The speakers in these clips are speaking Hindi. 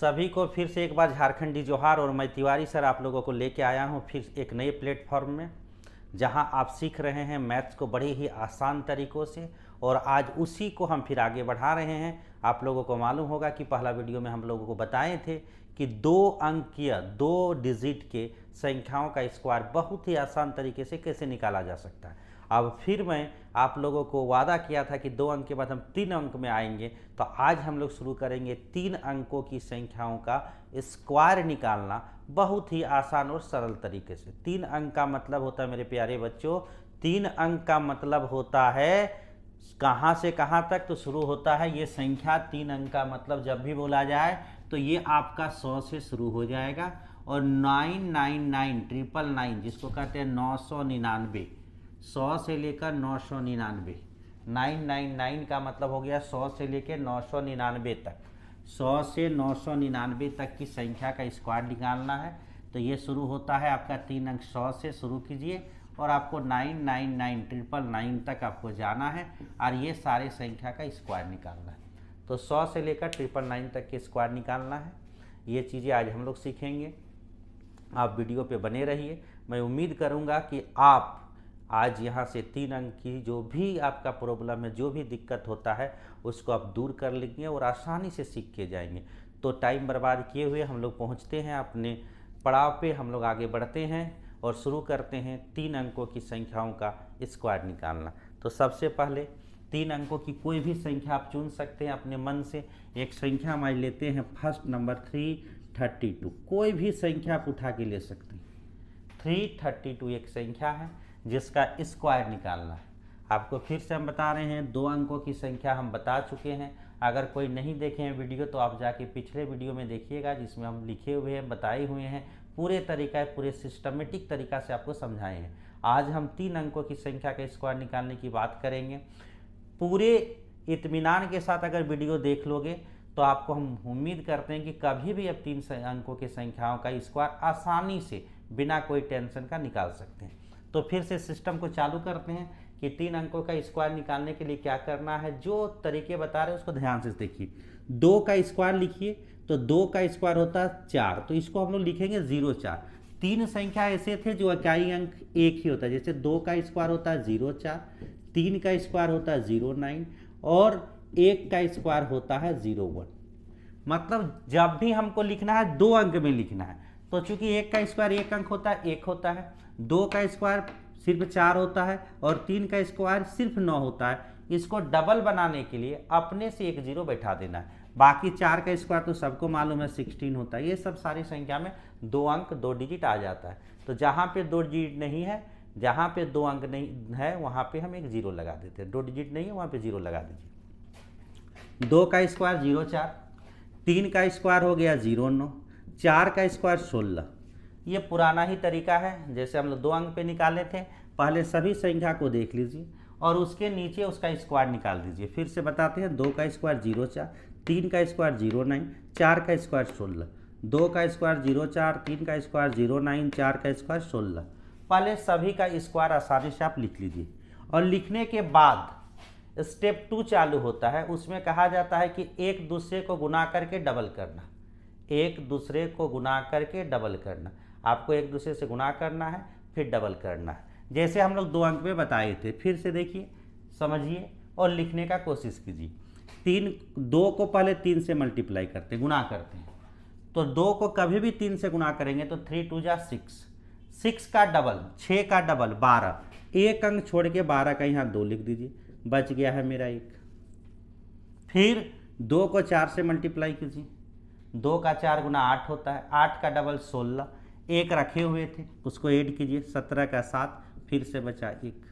सभी को फिर से एक बार झारखंडी जोहार। और मैं तिवारी सर आप लोगों को लेके आया हूँ फिर एक नए प्लेटफॉर्म में, जहाँ आप सीख रहे हैं मैथ्स को बड़े ही आसान तरीक़ों से। और आज उसी को हम फिर आगे बढ़ा रहे हैं। आप लोगों को मालूम होगा कि पहला वीडियो में हम लोगों को बताए थे कि 2 अंकीय 2 डिजिट के संख्याओं का स्क्वायर बहुत ही आसान तरीके से कैसे निकाला जा सकता है। अब फिर मैं आप लोगों को वादा किया था कि 2 अंक के बाद हम 3 अंक में आएंगे, तो आज हम लोग शुरू करेंगे 3 अंकों की संख्याओं का स्क्वायर निकालना बहुत ही आसान और सरल तरीके से। 3 अंक का मतलब होता है मेरे प्यारे बच्चों, 3 अंक का मतलब होता है कहाँ से कहाँ तक, तो शुरू होता है ये संख्या 3 अंक का मतलब जब भी बोला जाए तो ये आपका 100 से शुरू हो जाएगा। और 999 जिसको कहते हैं 999, 100 से लेकर 999, 999 का मतलब हो गया 100 से लेकर 999 तक। 100 से 999 तक की संख्या का स्क्वायर निकालना है। तो ये शुरू होता है आपका 3 अंक 100 से शुरू कीजिए और आपको 999 तक आपको जाना है और ये सारे संख्या का स्क्वायर निकालना है। तो 100 से लेकर 999 तक के स्क्वायर निकालना है। ये चीज़ें आज हम लोग सीखेंगे। आप वीडियो पे बने रहिए। मैं उम्मीद करूँगा कि आप आज यहाँ से 3 अंक की जो भी आपका प्रॉब्लम है, जो भी दिक्कत होता है, उसको आप दूर कर लेंगे और आसानी से सीख के जाएंगे। तो टाइम बर्बाद किए हुए हम लोग पहुँचते हैं अपने पड़ाव पे, हम लोग आगे बढ़ते हैं और शुरू करते हैं 3 अंकों की संख्याओं का स्क्वायर निकालना। तो सबसे पहले 3 अंकों की कोई भी संख्या आप चुन सकते हैं अपने मन से। एक संख्या हम आज लेते हैं फर्स्ट नंबर 332। कोई भी संख्या आप उठा के ले सकते हैं। 332 एक संख्या है जिसका स्क्वायर निकालना है। आपको फिर से हम बता रहे हैं 2 अंकों की संख्या हम बता चुके हैं। अगर कोई नहीं देखे हैं वीडियो तो आप जाके पिछले वीडियो में देखिएगा, जिसमें हम लिखे हुए हैं, बताए हुए हैं, पूरे तरीका पूरे सिस्टमेटिक तरीका से आपको समझाए हैं। आज हम 3 अंकों की संख्या का स्क्वायर निकालने की बात करेंगे। पूरे इत्मीनान के साथ अगर वीडियो देख लोगे तो आपको हम उम्मीद करते हैं कि कभी भी आप 3 अंकों की संख्याओं का स्क्वायर आसानी से बिना कोई टेंशन का निकाल सकते हैं। तो फिर से सिस्टम को चालू करते हैं कि 3 अंकों का स्क्वायर निकालने के लिए क्या करना है। जो तरीके बता रहे हैं उसको ध्यान से देखिए। 2 का स्क्वायर लिखिए तो 2 का स्क्वायर होता है 4, तो इसको हम लोग लिखेंगे 0-4। 3 संख्या ऐसे थे जो इकाई अंक एक ही होता है, जैसे 2 का स्क्वायर होता है 0-4, 3 का स्क्वायर होता है 0-9 और 1 का स्क्वायर होता है 0-1। मतलब जब भी हमको लिखना है 2 अंक में लिखना है। तो चूंकि 1 का स्क्वायर 1 अंक होता है, 1 होता है, 2 का स्क्वायर सिर्फ 4 होता है और 3 का स्क्वायर सिर्फ 9 होता है। इसको डबल बनाने के लिए अपने से एक 0 बैठा देना है। बाकी 4 का स्क्वायर तो सबको मालूम है 16 होता है। ये सब सारी संख्या में 2 अंक 2 डिजिट आ जाता है। तो जहाँ पे 2 डिजिट नहीं है, जहाँ पे 2 अंक नहीं है, वहाँ पे हम एक 0 लगा देते हैं। 2 डिजिट नहीं है वहाँ पे 0 लगा दीजिए। 2 का स्क्वायर 0-4, 3 का स्क्वायर हो गया 0-9, 4 का स्क्वायर 16। ये पुराना ही तरीका है जैसे हम लोग 2 अंक पे निकाले थे। पहले सभी संख्या को देख लीजिए और उसके नीचे उसका स्क्वायर निकाल दीजिए। फिर से बताते हैं। 2 का स्क्वायर 0-4, 3 का स्क्वायर 0-9, 4 का स्क्वायर 16। 2 का स्क्वायर 0-4, 3 का स्क्वायर 0-9, 4 का स्क्वायर 16। पहले सभी का स्क्वायर आसानी से आप लिख लीजिए और लिखने के बाद स्टेप 2 चालू होता है। उसमें कहा जाता है कि एक दूसरे को गुना करके डबल करना। एक दूसरे को गुना करके डबल करना। आपको एक दूसरे से गुना करना है फिर डबल करना है, जैसे हम लोग 2 अंक में बताए थे। फिर से देखिए, समझिए और लिखने का कोशिश कीजिए। 2 को पहले 3 से मल्टीप्लाई करते हैं, गुना करते हैं। तो 2 को कभी भी 3 से गुना करेंगे तो 3 2 6, 6 का डबल 6 का डबल 12। एक अंक छोड़ के 12 का यहाँ 2 लिख दीजिए, बच गया है मेरा 1। फिर 2 को 4 से मल्टीप्लाई कीजिए। 2 का 4 गुना 8 होता है, 8 का डबल 16। एक रखे हुए थे उसको ऐड कीजिए, 17 का 7, फिर से बचा 1।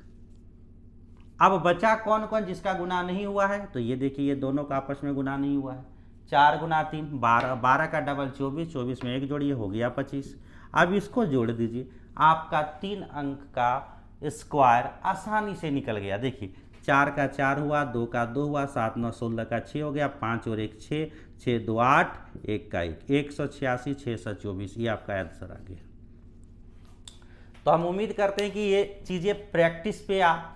अब बचा कौन कौन जिसका गुना नहीं हुआ है, तो ये देखिए ये दोनों का आपस में गुना नहीं हुआ है। 4 गुना 3 12, 12 का डबल 24, 24 में 1 जोड़िए हो गया 25। अब इसको जोड़ दीजिए, आपका 3 अंक का स्क्वायर आसानी से निकल गया। देखिए 4 का 4 हुआ, 2 का 2 हुआ, 7 9 16 का 6 हो गया, 5 और 1 6, 6 2 8, 1 का 1, 186 624। ये आपका आंसर आ गया। तो हम उम्मीद करते हैं कि ये चीज़ें प्रैक्टिस पे आप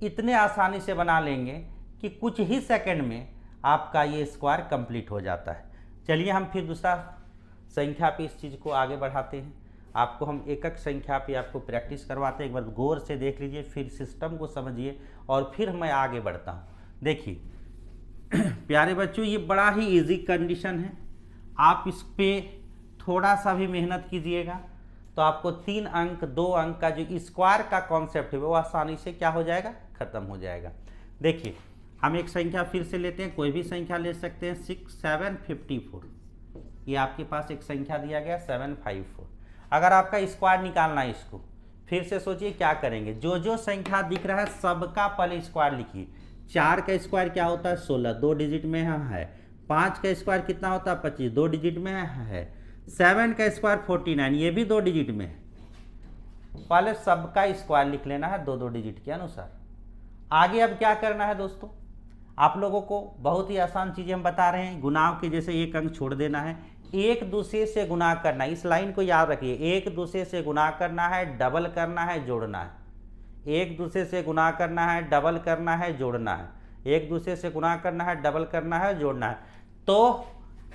इतने आसानी से बना लेंगे कि कुछ ही सेकंड में आपका ये स्क्वायर कंप्लीट हो जाता है। चलिए हम फिर दूसरा संख्या पे इस चीज़ को आगे बढ़ाते हैं। आपको हम एक एक संख्या पे आपको प्रैक्टिस करवाते हैं। एक बार गौर से देख लीजिए, फिर सिस्टम को समझिए और फिर मैं आगे बढ़ता हूँ। देखिए प्यारे बच्चों, ये बड़ा ही इजी कंडीशन है। आप इस पे थोड़ा सा भी मेहनत कीजिएगा तो आपको 3 अंक 2 अंक का जो स्क्वायर का कॉन्सेप्ट है वो आसानी से क्या हो जाएगा, खत्म हो जाएगा। देखिए हम एक संख्या फिर से लेते हैं, कोई भी संख्या ले सकते हैं। 6754, ये आपके पास एक संख्या दिया गया 754। अगर आपका स्क्वायर निकालना है, इसको फिर से सोचिए क्या करेंगे। जो जो संख्या दिख रहा है सबका पहले स्क्वायर लिखिए। 4 का स्क्वायर क्या होता है 16, 2 डिजिट में है। 5 का स्क्वायर कितना होता है 25, 2 डिजिट में है। 7 का स्क्वायर 49, ये भी 2 डिजिट में है। पहले सबका स्क्वायर लिख लेना है 2-2 डिजिट के अनुसार। आगे अब क्या करना है दोस्तों, आप लोगों को बहुत ही आसान चीज़ें हम बता रहे हैं। गुनाव के जैसे एक अंक छोड़ देना है, एक दूसरे से गुना करना है। इस लाइन को याद रखिए, एक दूसरे से गुना करना है, डबल करना है, जोड़ना है। एक दूसरे से गुना करना है, डबल करना है, जोड़ना है। एक दूसरे से गुना करना है, डबल करना है, जोड़ना है। तो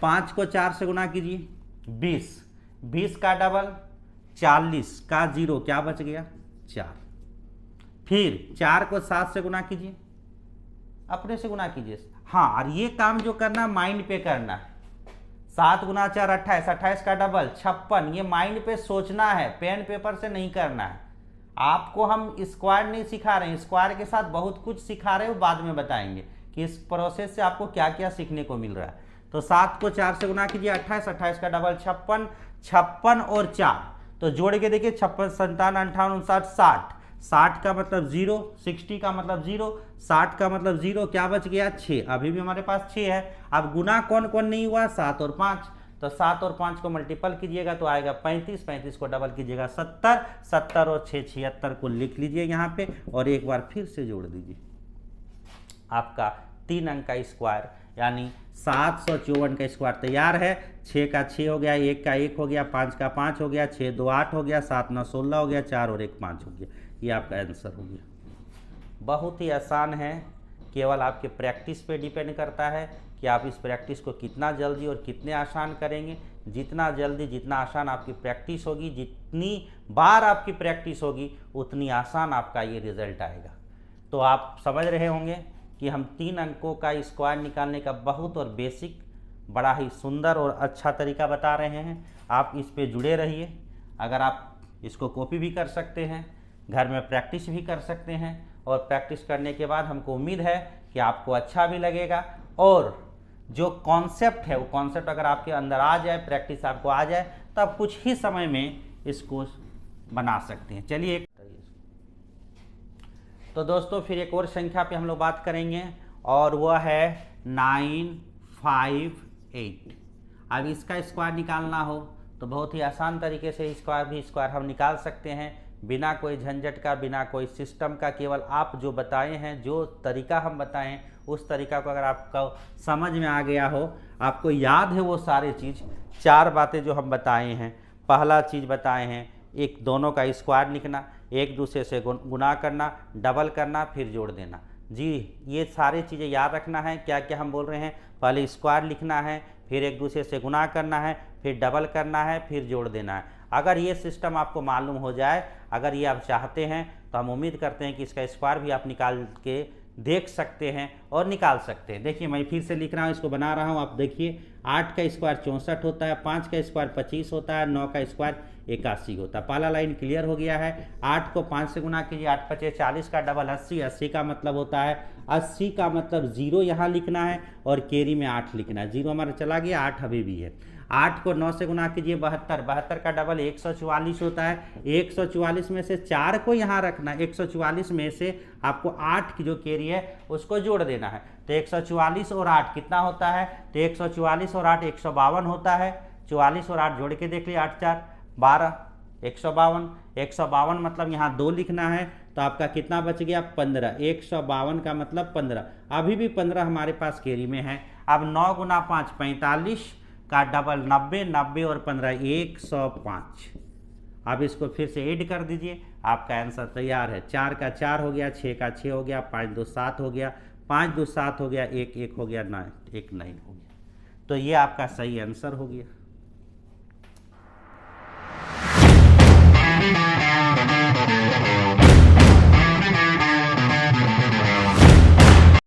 5 को 4 से गुना कीजिए 20, 20 का डबल 40 का 0 क्या बच गया 4। फिर 4 को 7 से गुना कीजिए, अपने से गुना कीजिए। हाँ, और ये काम जो करना माइंड पे करना है। 7 गुना 4 28, 28 का डबल 56। ये माइंड पे सोचना है, पेन पेपर से नहीं करना है। आपको हम स्क्वायर नहीं सिखा रहे हैं, स्क्वायर के साथ बहुत कुछ सिखा रहे हो, बाद में बताएंगे कि इस प्रोसेस से आपको क्या क्या सीखने को मिल रहा है। तो 7 को 4 से गुना कीजिए 28, 28 का डबल 56, 56 और 4 तो जोड़ के देखिए 56, 57, 58, 59, 60। 60 का मतलब 0, 60 का मतलब 0, 60 का मतलब 0, क्या बच गया 6। अभी भी हमारे पास 6 है। अब गुना कौन कौन नहीं हुआ, 7 और 5। तो 7 और 5 को मल्टीपल कीजिएगा तो आएगा 35, 35 को डबल कीजिएगा 70, 70 और 6 76 को लिख लीजिए यहाँ पे और एक बार फिर से जोड़ दीजिए। आपका 3 अंक का स्क्वायर यानी 754 का स्क्वायर तैयार है। 6 का 6 हो गया, 1 का 1 हो गया, 5 का 5 हो गया, 6 2 8 हो गया, 7 9 16 हो गया, 4 और 1 5 हो गया। ये आपका आंसर हो गया। बहुत ही आसान है, केवल आपके प्रैक्टिस पे डिपेंड करता है कि आप इस प्रैक्टिस को कितना जल्दी और कितने आसान करेंगे। जितना जल्दी जितना आसान आपकी प्रैक्टिस होगी, जितनी बार आपकी प्रैक्टिस होगी, उतनी आसान आपका ये रिजल्ट आएगा। तो आप समझ रहे होंगे कि हम 3 अंकों का स्क्वायर निकालने का बहुत और बेसिक, बड़ा ही सुंदर और अच्छा तरीका बता रहे हैं। आप इस पे जुड़े रहिए। अगर आप इसको कॉपी भी कर सकते हैं, घर में प्रैक्टिस भी कर सकते हैं, और प्रैक्टिस करने के बाद हमको उम्मीद है कि आपको अच्छा भी लगेगा और जो कॉन्सेप्ट है वो कॉन्सेप्ट अगर आपके अंदर आ जाए, प्रैक्टिस आपको आ जाए, तो आप कुछ ही समय में इसको बना सकते हैं। चलिए, तो दोस्तों फिर एक और संख्या पे हम लोग बात करेंगे और वह है 958। अब इसका स्क्वायर निकालना हो तो बहुत ही आसान तरीके से स्क्वायर हम निकाल सकते हैं, बिना कोई झंझट का, बिना कोई सिस्टम का। केवल आप जो बताए हैं, जो तरीका हम बताएं, उस तरीका को अगर आपको समझ में आ गया हो, आपको याद है वो सारे चीज़, 4 बातें जो हम बताए हैं। पहला चीज़ बताए हैं, एक दोनों का स्क्वायर लिखना, एक दूसरे से गुना करना, डबल करना, फिर जोड़ देना। जी, ये सारी चीज़ें याद रखना है। क्या क्या हम बोल रहे हैं, पहले स्क्वायर लिखना है, फिर एक दूसरे से गुना करना है, फिर डबल करना है, फिर जोड़ देना है। अगर ये सिस्टम आपको मालूम हो जाए, अगर ये आप चाहते हैं, तो हम उम्मीद करते हैं कि इसका स्क्वायर भी आप निकाल के देख सकते हैं और निकाल सकते हैं। देखिए मैं फिर से लिख रहा हूँ, इसको बना रहा हूँ। आप देखिए 8 का स्क्वायर 64 होता है, 5 का स्क्वायर 25 होता है, 9 का स्क्वायर 81 होता है। पहला लाइन क्लियर हो गया है। 8 को 5 से गुना कीजिए, 8 5 40 का डबल 80, 80 का मतलब होता है 80 का मतलब 0 यहाँ लिखना है और कैरी में 8 लिखना है। 0 हमारा चला गया, 8 अभी भी है। 8 को 9 से गुना कीजिए 72, 72 का डबल 144 होता है। 144 में से 4 को यहाँ रखना है, 144 में से आपको 8 की जो कैरी है उसको जोड़ देना है। तो 144 और 8 कितना होता है, तो 144 और 8 152 होता है। 44 और 8 जोड़ के देख लिए, 8 4 12, 152। 152 मतलब यहाँ 2 लिखना है, तो आपका कितना बच गया 15। 152 का मतलब 15, अभी भी 15 हमारे पास कैरी में है। अब 9 गुना 5 45 का डबल 90, 90 और 15 105। अब इसको फिर से ऐड कर दीजिए, आपका आंसर तैयार है। 4 का 4 हो गया, 6 का 6 हो गया, 5 2 7 हो गया, 5 2 7 हो गया, 1 1 हो गया, 9 1 9 हो गया। तो ये आपका सही आंसर हो गया।